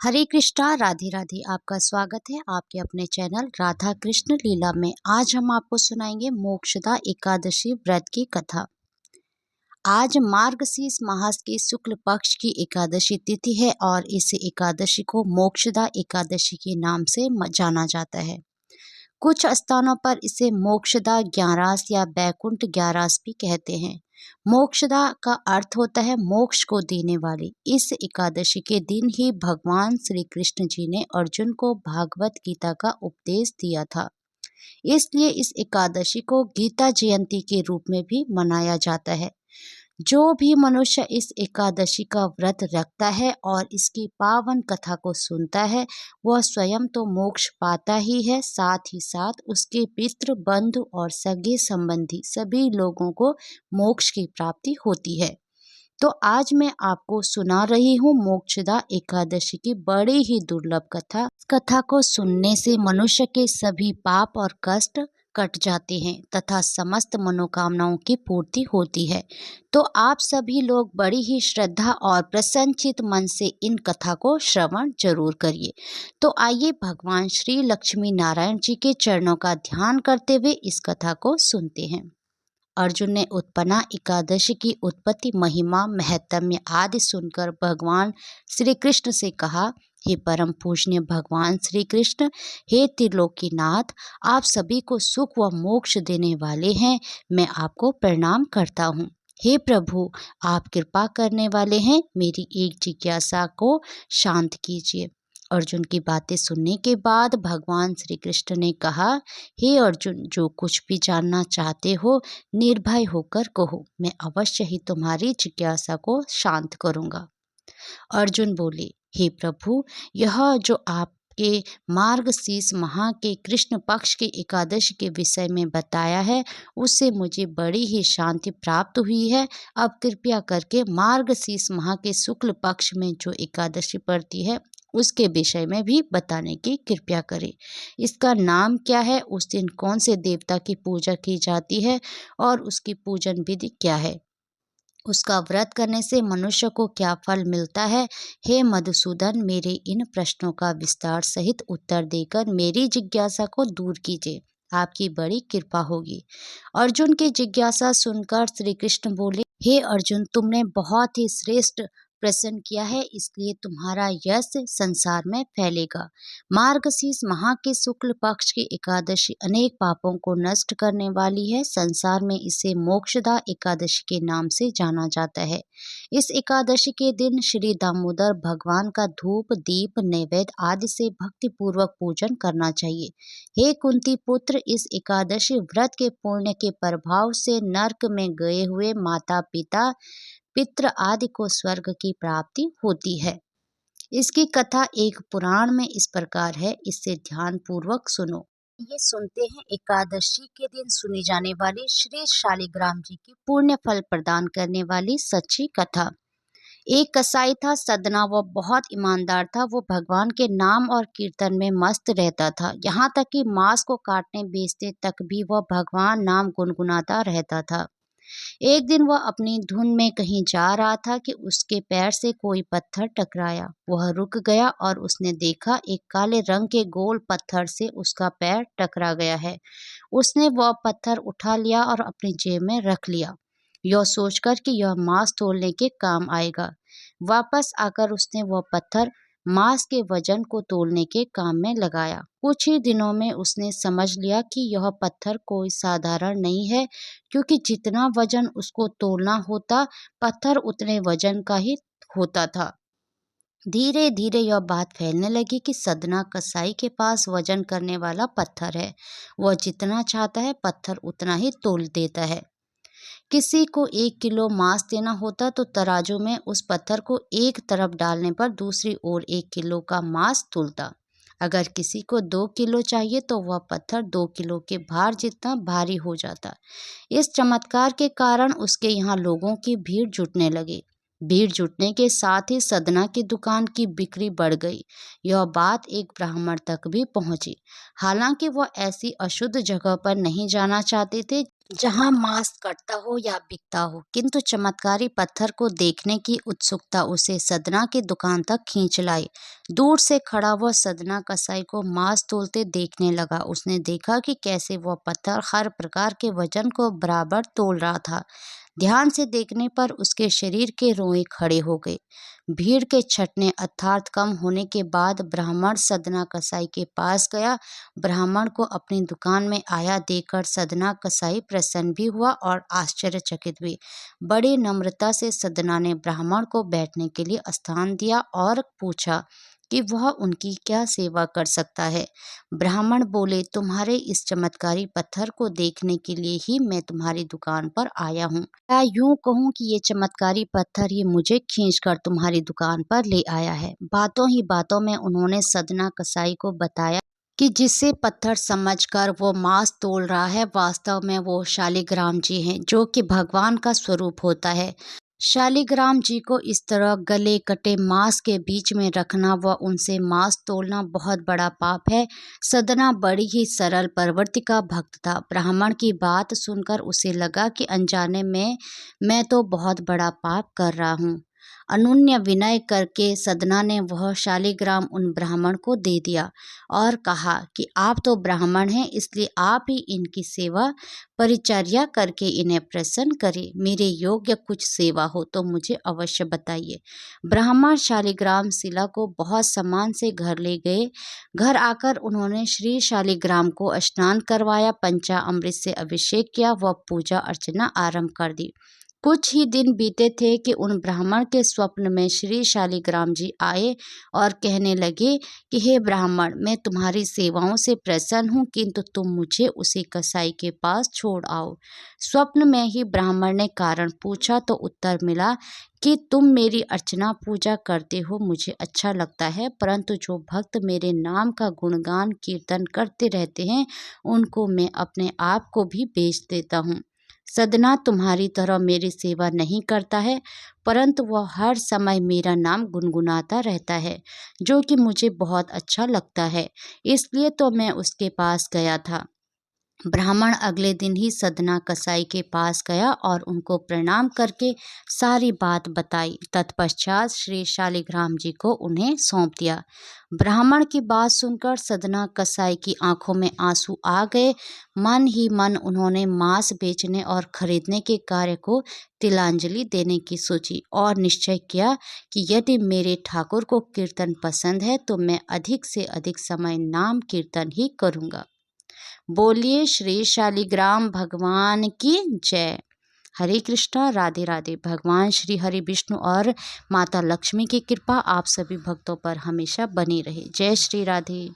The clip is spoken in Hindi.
हरे कृष्णा राधे राधे। आपका स्वागत है आपके अपने चैनल राधा कृष्ण लीला में। आज हम आपको सुनाएंगे मोक्षदा एकादशी व्रत की कथा। आज मार्गशीर्ष मास के शुक्ल पक्ष की एकादशी तिथि है और इस एकादशी को मोक्षदा एकादशी के नाम से जाना जाता है। कुछ स्थानों पर इसे मोक्षदा ग्यारस या बैकुंठ ग्यारस भी कहते हैं। मोक्षदा का अर्थ होता है मोक्ष को देने वाली। इस एकादशी के दिन ही भगवान श्री कृष्ण जी ने अर्जुन को भागवत गीता का उपदेश दिया था। इसलिए इस एकादशी को गीता जयंती के रूप में भी मनाया जाता है। जो भी मनुष्य इस एकादशी का व्रत रखता है और इसकी पावन कथा को सुनता है वह स्वयं तो मोक्ष पाता ही है, साथ ही साथ उसके पितृ बंधु और सगे संबंधी सभी लोगों को मोक्ष की प्राप्ति होती है। तो आज मैं आपको सुना रही हूँ मोक्षदा एकादशी की बड़ी ही दुर्लभ कथा। इस कथा को सुनने से मनुष्य के सभी पाप और कष्ट कट जाते हैं तथा समस्त मनोकामनाओं की पूर्ति होती है। तो आप सभी लोग बड़ी ही श्रद्धा और प्रसन्नचित मन से इन कथा को श्रवण जरूर करिए। तो आइए भगवान श्री लक्ष्मी नारायण जी के चरणों का ध्यान करते हुए इस कथा को सुनते हैं। अर्जुन ने उत्पन्ना एकादशी की उत्पत्ति महिमा महत्म्य आदि सुनकर भगवान श्री कृष्ण से कहा, हे परम पूजनीय भगवान श्री कृष्ण, हे त्रिलोकीनाथ, आप सभी को सुख व मोक्ष देने वाले हैं। मैं आपको प्रणाम करता हूँ। हे प्रभु, आप कृपा करने वाले हैं, मेरी एक जिज्ञासा को शांत कीजिए। अर्जुन की बातें सुनने के बाद भगवान श्री कृष्ण ने कहा, हे अर्जुन, जो कुछ भी जानना चाहते हो निर्भय होकर कहो, मैं अवश्य ही तुम्हारी जिज्ञासा को शांत करूंगा। अर्जुन बोले, हे प्रभु, यह जो आपके मार्गशीर्ष माह के कृष्ण पक्ष के एकादशी के विषय में बताया है उससे मुझे बड़ी ही शांति प्राप्त हुई है। अब कृपया करके मार्गशीर्ष माह के शुक्ल पक्ष में जो एकादशी पड़ती है उसके विषय में भी बताने की कृपया करें। इसका नाम क्या है, उस दिन कौन से देवता की पूजा की जाती है और उसकी पूजन विधि क्या है, उसका व्रत करने से मनुष्य को क्या फल मिलता है। हे मधुसूदन, मेरे इन प्रश्नों का विस्तार सहित उत्तर देकर मेरी जिज्ञासा को दूर कीजिए, आपकी बड़ी कृपा होगी। अर्जुन की जिज्ञासा सुनकर श्री कृष्ण बोले, हे अर्जुन, तुमने बहुत ही श्रेष्ठ प्रश्न किया है, इसलिए तुम्हारा यश संसार में फैलेगा। मार्गशीर्ष माह के शुक्ल पक्ष की एकादशी अनेक पापों को नष्ट करने वाली है। संसार में इसे मोक्षदा एकादशी के नाम से जाना जाता है। इस एकादशी के दिन श्री दामोदर भगवान का धूप दीप नैवेद्य आदि से भक्ति पूर्वक पूजन करना चाहिए। हे कुंती पुत्र, इस एकादशी व्रत के पुण्य के प्रभाव से नरक में गए हुए माता पिता पितृ आदि को स्वर्ग की प्राप्ति होती है। इसकी कथा एक पुराण में इस प्रकार है, इससे ध्यान पूर्वक सुनो। ये सुनते हैं एकादशी के दिन सुनी जाने वाली श्री शालिग्राम जी की पुण्य फल प्रदान करने वाली सच्ची कथा। एक कसाई था, सदना वो बहुत ईमानदार था। वो भगवान के नाम और कीर्तन में मस्त रहता था, यहाँ तक कि मांस को काटने बेचते तक भी वह भगवान नाम गुनगुनाता रहता था। एक दिन वह अपनी धुन में कहीं जा रहा था कि उसके पैर से कोई पत्थर टकराया। वह रुक गया और उसने देखा एक काले रंग के गोल पत्थर से उसका पैर टकरा गया है। उसने वह पत्थर उठा लिया और अपनी जेब में रख लिया, यह सोचकर कि यह मांस तोलने के काम आएगा। वापस आकर उसने वह पत्थर मांस के वजन को तोलने के काम में लगाया। कुछ ही दिनों में उसने समझ लिया कि यह पत्थर कोई साधारण नहीं है, क्योंकि जितना वजन उसको तोलना होता पत्थर उतने वजन का ही होता था। धीरे धीरे यह बात फैलने लगी कि सदना कसाई के पास वजन करने वाला पत्थर है। वह जितना चाहता है पत्थर उतना ही तोल देता है। किसी को 1 किलो मांस देना होता तो तराजू में उस पत्थर को एक तरफ डालने पर दूसरी ओर 1 किलो का मांस तुलता। अगर किसी को 2 किलो चाहिए तो वह पत्थर 2 किलो के भार जितना भारी हो जाता। इस चमत्कार के कारण उसके यहाँ लोगों की भीड़ जुटने लगी। भीड़ जुटने के साथ ही सदना की दुकान की बिक्री बढ़ गई। यह बात एक ब्राह्मण तक भी पहुंची। हालांकि वह ऐसी अशुद्ध जगह पर नहीं जाना चाहते थे जहाँ मांस कटता हो या बिकता हो, किंतु चमत्कारी पत्थर को देखने की उत्सुकता उसे सदना की दुकान तक खींच लाई। दूर से खड़ा हुआ सदना कसाई को मांस तोलते देखने लगा। उसने देखा कि कैसे वह पत्थर हर प्रकार के वजन को बराबर तोल रहा था। ध्यान से देखने पर उसके शरीर के रोए खड़े हो गए। भीड़ के छटने अर्थात कम होने के बाद ब्राह्मण सदना कसाई के पास गया। ब्राह्मण को अपनी दुकान में आया देखकर सदना कसाई प्रसन्न भी हुआ और आश्चर्यचकित भी। बड़ी नम्रता से सदना ने ब्राह्मण को बैठने के लिए स्थान दिया और पूछा कि वह उनकी क्या सेवा कर सकता है। ब्राह्मण बोले, तुम्हारे इस चमत्कारी पत्थर को देखने के लिए ही मैं तुम्हारी दुकान पर आया हूँ। या यूं कहूँ कि ये चमत्कारी पत्थर ही मुझे खींचकर तुम्हारी दुकान पर ले आया है। बातों ही बातों में उन्होंने सदना कसाई को बताया कि जिसे पत्थर समझकर वो मांस तोल रहा है, वास्तव में वो शालिग्राम जी हैं, जो कि भगवान का स्वरूप होता है। शालिग्राम जी को इस तरह गले कटे मांस के बीच में रखना व उनसे मांस तोलना बहुत बड़ा पाप है। सदना बड़ी ही सरल प्रवृत्ति का भक्त था। ब्राह्मण की बात सुनकर उसे लगा कि अनजाने में मैं तो बहुत बड़ा पाप कर रहा हूँ। अनुन्य विनय करके सदना ने वह शालिग्राम उन ब्राह्मण को दे दिया और कहा कि आप तो ब्राह्मण हैं, इसलिए आप ही इनकी सेवा परिचर्या करके इन्हें प्रसन्न करें। मेरे योग्य कुछ सेवा हो तो मुझे अवश्य बताइए। ब्राह्मण शालिग्राम शिला को बहुत सम्मान से घर ले गए। घर आकर उन्होंने श्री शालिग्राम को स्नान करवाया, पंचामृत से अभिषेक किया व पूजा अर्चना आरंभ कर दी। कुछ ही दिन बीते थे कि उन ब्राह्मण के स्वप्न में श्री शालिग्राम जी आए और कहने लगे कि हे ब्राह्मण, मैं तुम्हारी सेवाओं से प्रसन्न हूँ, किंतु तुम मुझे उसी कसाई के पास छोड़ आओ। स्वप्न में ही ब्राह्मण ने कारण पूछा तो उत्तर मिला कि तुम मेरी अर्चना पूजा करते हो, मुझे अच्छा लगता है, परंतु जो भक्त मेरे नाम का गुणगान कीर्तन करते रहते हैं, उनको मैं अपने आप को भी बेच देता हूँ। सदना तुम्हारी तरह मेरी सेवा नहीं करता है, परंतु वह हर समय मेरा नाम गुनगुनाता रहता है, जो कि मुझे बहुत अच्छा लगता है। इसलिए तो मैं उसके पास गया था। ब्राह्मण अगले दिन ही सदना कसाई के पास गया और उनको प्रणाम करके सारी बात बताई। तत्पश्चात श्री शालिग्राम जी को उन्हें सौंप दिया। ब्राह्मण की बात सुनकर सदना कसाई की आंखों में आंसू आ गए। मन ही मन उन्होंने मांस बेचने और खरीदने के कार्य को तिलांजलि देने की सोची और निश्चय किया कि यदि मेरे ठाकुर को कीर्तन पसंद है तो मैं अधिक से अधिक समय नाम कीर्तन ही करूँगा। बोलिए श्री शालिग्राम भगवान की जय। हरे कृष्णा, राधे राधे। भगवान श्री हरि विष्णु और माता लक्ष्मी की कृपा आप सभी भक्तों पर हमेशा बनी रहे। जय श्री राधे।